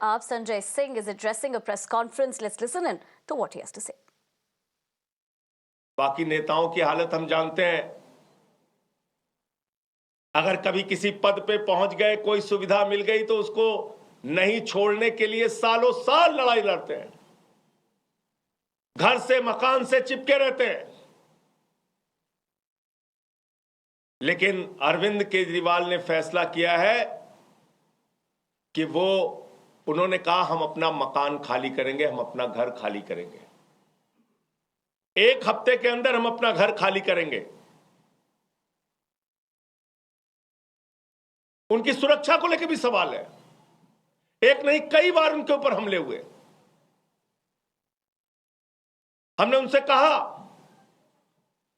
Sanjay Singh is addressing a press conference. Let's listen in to what he has to say. बाकी नेताओं की हालत हम जानते हैं। अगर कभी किसी पद पे पहुंच गए, कोई सुविधा मिल गई तो उसको नहीं छोड़ने के लिए सालों साल लड़ाई लड़ते हैं, घर से मकान से चिपके रहते हैं। लेकिन अरविंद केजरीवाल ने फैसला किया है कि उन्होंने कहा हम अपना मकान खाली करेंगे, हम अपना घर खाली करेंगे। एक हफ्ते के अंदर हम अपना घर खाली करेंगे। उनकी सुरक्षा को लेकर भी सवाल है। एक नहीं कई बार उनके ऊपर हमले हुए। हमने उनसे कहा,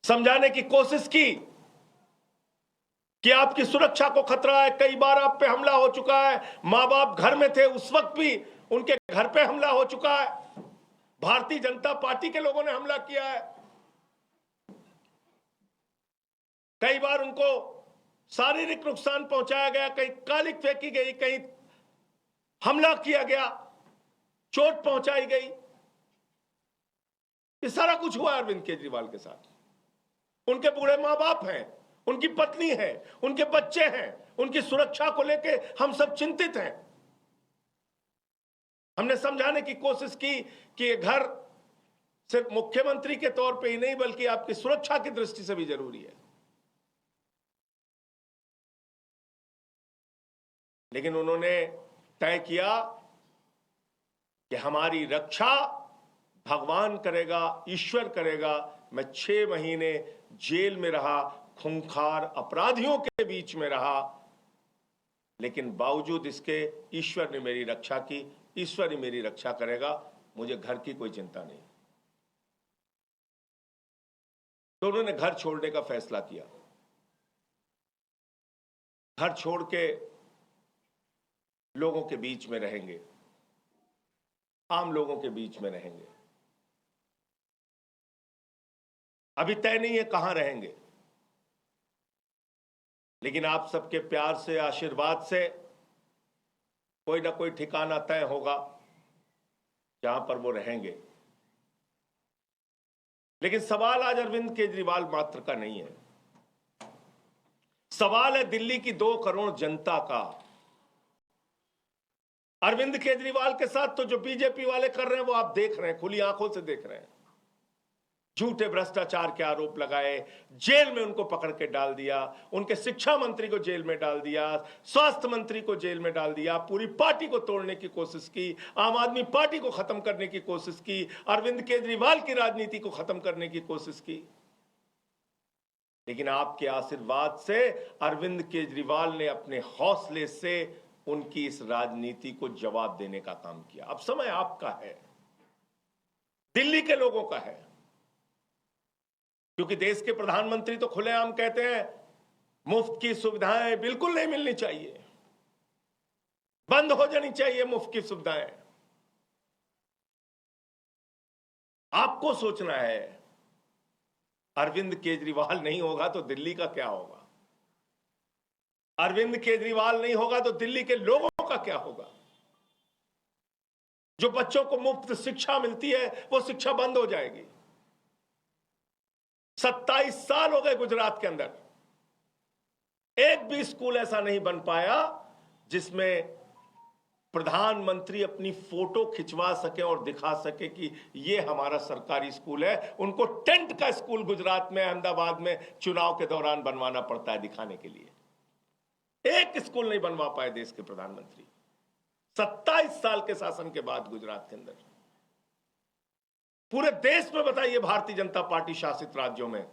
समझाने की कोशिश की कि आपकी सुरक्षा को खतरा है। कई बार आप पे हमला हो चुका है। मां बाप घर में थे, उस वक्त भी उनके घर पे हमला हो चुका है। भारतीय जनता पार्टी के लोगों ने हमला किया है। कई बार उनको शारीरिक नुकसान पहुंचाया गया, कहीं कालिक फेंकी गई, कहीं हमला किया गया, चोट पहुंचाई गई। ये सारा कुछ हुआ अरविंद केजरीवाल के साथ। उनके बूढ़े मां बाप हैं, उनकी पत्नी है, उनके बच्चे हैं। उनकी सुरक्षा को लेकर हम सब चिंतित हैं। हमने समझाने की कोशिश की कि ये घर सिर्फ मुख्यमंत्री के तौर पे ही नहीं बल्कि आपकी सुरक्षा की दृष्टि से भी जरूरी है। लेकिन उन्होंने तय किया कि हमारी रक्षा भगवान करेगा, ईश्वर करेगा। मैं 6 महीने जेल में रहा, खूंखार अपराधियों के बीच में रहा, लेकिन बावजूद इसके ईश्वर ने मेरी रक्षा की। ईश्वर ही मेरी रक्षा करेगा, मुझे घर की कोई चिंता नहीं। तो उन्होंने घर छोड़ने का फैसला किया। घर छोड़ के लोगों के बीच में रहेंगे, आम लोगों के बीच में रहेंगे। अभी तय नहीं है कहां रहेंगे, लेकिन आप सबके प्यार से, आशीर्वाद से कोई ना कोई ठिकाना तय होगा जहां पर वो रहेंगे। लेकिन सवाल आज अरविंद केजरीवाल मात्र का नहीं है। सवाल है दिल्ली की 2 करोड़ जनता का। अरविंद केजरीवाल के साथ तो जो बीजेपी वाले कर रहे हैं वो आप देख रहे हैं, खुली आंखों से देख रहे हैं। झूठे भ्रष्टाचार के आरोप लगाए, जेल में उनको पकड़ के डाल दिया, उनके शिक्षा मंत्री को जेल में डाल दिया, स्वास्थ्य मंत्री को जेल में डाल दिया, पूरी पार्टी को तोड़ने की कोशिश की, आम आदमी पार्टी को खत्म करने की कोशिश की, अरविंद केजरीवाल की राजनीति को खत्म करने की कोशिश की। लेकिन आपके आशीर्वाद से अरविंद केजरीवाल ने अपने हौसले से उनकी इस राजनीति को जवाब देने का काम किया। अब समय आपका है, दिल्ली के लोगों का है, क्योंकि देश के प्रधानमंत्री तो खुलेआम कहते हैं मुफ्त की सुविधाएं बिल्कुल नहीं मिलनी चाहिए, बंद हो जानी चाहिए मुफ्त की सुविधाएं। आपको सोचना है, अरविंद केजरीवाल नहीं होगा तो दिल्ली का क्या होगा? अरविंद केजरीवाल नहीं होगा तो दिल्ली के लोगों का क्या होगा? जो बच्चों को मुफ्त शिक्षा मिलती है वो शिक्षा बंद हो जाएगी। 27 साल हो गए गुजरात के अंदर, एक भी स्कूल ऐसा नहीं बन पाया जिसमें प्रधानमंत्री अपनी फोटो खिंचवा सके और दिखा सके कि ये हमारा सरकारी स्कूल है। उनको टेंट का स्कूल गुजरात में, अहमदाबाद में चुनाव के दौरान बनवाना पड़ता है दिखाने के लिए। एक स्कूल नहीं बनवा पाए देश के प्रधानमंत्री 27 साल के शासन के बाद गुजरात के अंदर। पूरे देश में बताइए, भारतीय जनता पार्टी शासित राज्यों में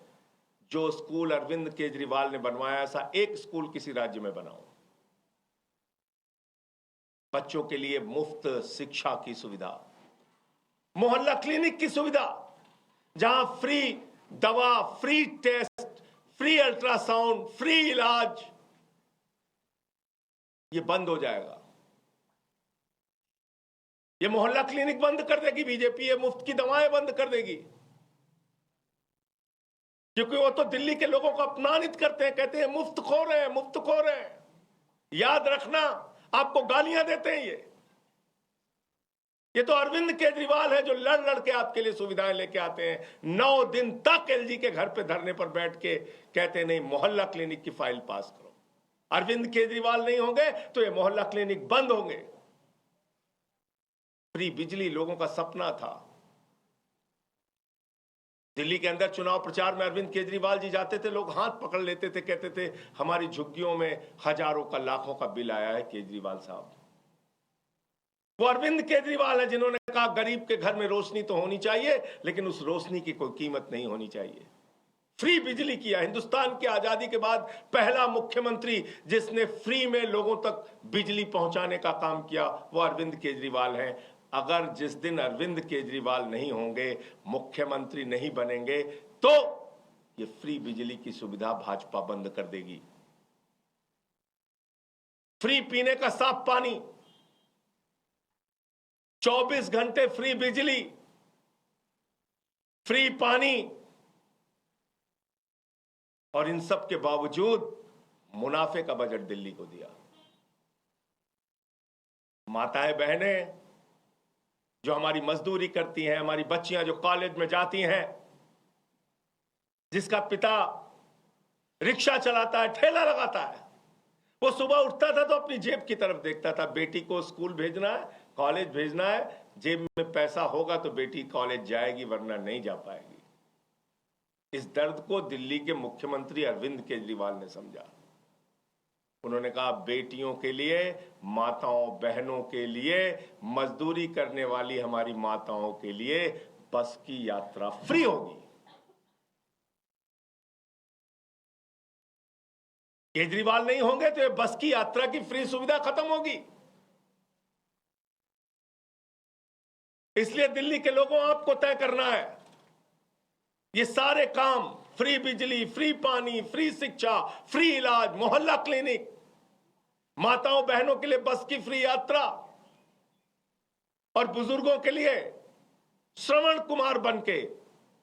जो स्कूल अरविंद केजरीवाल ने बनवाया, ऐसा एक स्कूल किसी राज्य में बनाओ। बच्चों के लिए मुफ्त शिक्षा की सुविधा, मोहल्ला क्लिनिक की सुविधा, जहां फ्री दवा, free test, free ultrasound, free इलाज, ये बंद हो जाएगा। ये मोहल्ला क्लिनिक बंद कर देगी बीजेपी, ये मुफ्त की दवाएं बंद कर देगी, क्योंकि वो तो दिल्ली के लोगों को अपमानित करते हैं, कहते हैं मुफ्त खोर है, मुफ्त खोर है। याद रखना, आपको गालियां देते हैं ये। ये तो अरविंद केजरीवाल है जो लड़ लड़ के आपके लिए सुविधाएं लेके आते हैं। 9 दिन तक एलजी के घर पे धरने पर बैठ के कहते नहीं मोहल्ला क्लिनिक की फाइल पास करो। अरविंद केजरीवाल नहीं होंगे तो ये मोहल्ला क्लिनिक बंद होंगे। फ्री बिजली लोगों का सपना था। दिल्ली के अंदर चुनाव प्रचार में अरविंद केजरीवाल जी जाते थे, लोग हाथ पकड़ लेते थे, कहते थे हमारी झुग्गियों में हजारों का लाखों का बिल आया है केजरीवाल साहब। वो अरविंद केजरीवाल है जिन्होंने कहा गरीब के घर में रोशनी तो होनी चाहिए लेकिन उस रोशनी की कोई कीमत नहीं होनी चाहिए। फ्री बिजली किया। हिंदुस्तान की आजादी के बाद पहला मुख्यमंत्री जिसने फ्री में लोगों तक बिजली पहुंचाने का काम किया वो अरविंद केजरीवाल हैं। अगर जिस दिन अरविंद केजरीवाल नहीं होंगे, मुख्यमंत्री नहीं बनेंगे, तो ये फ्री बिजली की सुविधा भाजपा बंद कर देगी। फ्री पीने का साफ पानी, 24 घंटे फ्री बिजली, फ्री पानी, और इन सब के बावजूद मुनाफे का बजट दिल्ली को दिया। माताएं बहनें जो हमारी मजदूरी करती हैं, हमारी बच्चियां जो कॉलेज में जाती हैं, जिसका पिता रिक्शा चलाता है, ठेला लगाता है, वो सुबह उठता था तो अपनी जेब की तरफ देखता था। बेटी को स्कूल भेजना है, कॉलेज भेजना है, जेब में पैसा होगा तो बेटी कॉलेज जाएगी वरना नहीं जा पाएगी। इस दर्द को दिल्ली के मुख्यमंत्री अरविंद केजरीवाल ने समझा। उन्होंने कहा बेटियों के लिए, माताओं बहनों के लिए, मजदूरी करने वाली हमारी माताओं के लिए बस की यात्रा फ्री होगी। केजरीवाल नहीं होंगे तो ये बस की यात्रा की फ्री सुविधा खत्म होगी। इसलिए दिल्ली के लोगों आपको तय करना है। ये सारे काम, फ्री बिजली, फ्री पानी, फ्री शिक्षा, फ्री इलाज, मोहल्ला क्लिनिक, माताओं बहनों के लिए बस की फ्री यात्रा और बुजुर्गों के लिए श्रवण कुमार बनके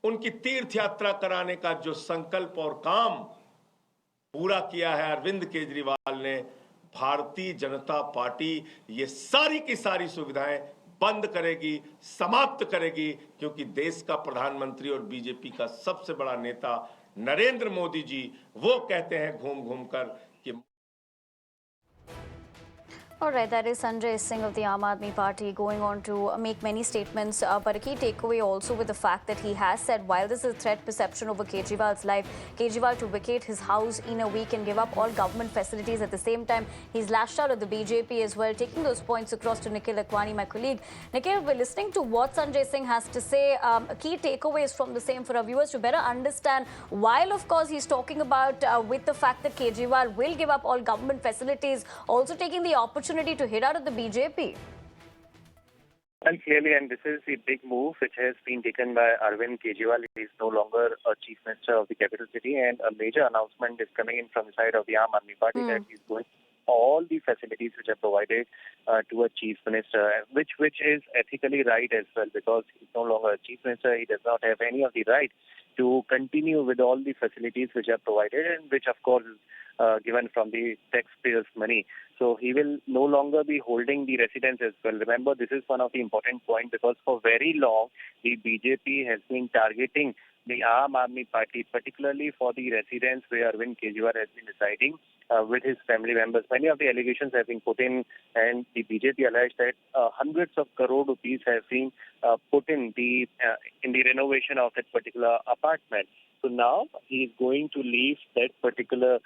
उनकी तीर्थ यात्रा कराने का जो संकल्प और काम पूरा किया है अरविंद केजरीवाल ने, भारतीय जनता पार्टी ये सारी की सारी सुविधाएं बंद करेगी, समाप्त करेगी, क्योंकि देश का प्रधानमंत्री और बीजेपी का सबसे बड़ा नेता नरेंद्र मोदी जी वो कहते हैं घूम घूम कर कि All right, that is Sanjay Singh of the Aam Aadmi Party going on to make many statements, but a key takeaway also with the fact that he has said while this is a threat perception over Kejriwal's life, Kejriwal to vacate his house in a week and give up all government facilities. At the same time, he's lashed out at the BJP as well, taking those points across to Nikhil Akwani, my colleague. Nikhil, we're listening to what Sanjay Singh has to say. Key takeaways from the same for our viewers to better understand, while of course he's talking about with the fact that Kejriwal will give up all government facilities, also taking the opportunity to hit out at the BJP. Well, clearly, and this is a big move which has been taken by Arvind Kejriwal. He is no longer a chief minister of the capital city, and a major announcement is coming in from the side of the Aam Aadmi Party that he's going all the facilities which are provided to a chief minister, which is ethically right as well, because he's no longer a chief minister. He does not have any of the right to continue with all the facilities which are provided, and which of course is given from the taxpayers' money. So he will no longer be holding the residence as well. Remember, this is one of the important points, because for very long the BJP has been targeting the Aam Aadmi Party, particularly for the residence where Arvind Kejriwal has been residing with his family members. Many of the allegations have been put in, and the BJP alleged that hundreds of crore rupees have been put in the renovation of that particular apartment. So now he is going to leave that particular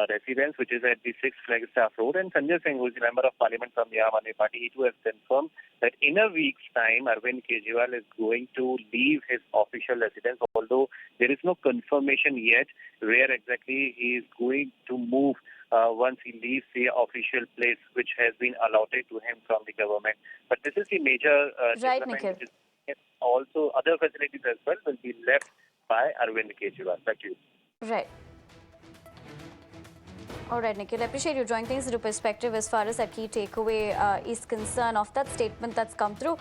residence, which is at the 6th Flagstaff Road. And Sanjay Singh, who is a member of parliament from the Aam Aadmi Party, he too has confirmed that in a week's time, Arvind Kejriwal is going to leave his official residence, although there is no confirmation yet where exactly he is going to move once he leaves the official place which has been allotted to him from the government. But this is the major Right, development. Nikhil. Also, other facilities as well will be left by Arvind Kejriwal. Back to you. Right. All right, Nikhil, I appreciate you drawing things into perspective as far as that key takeaway is concerned of that statement that's come through.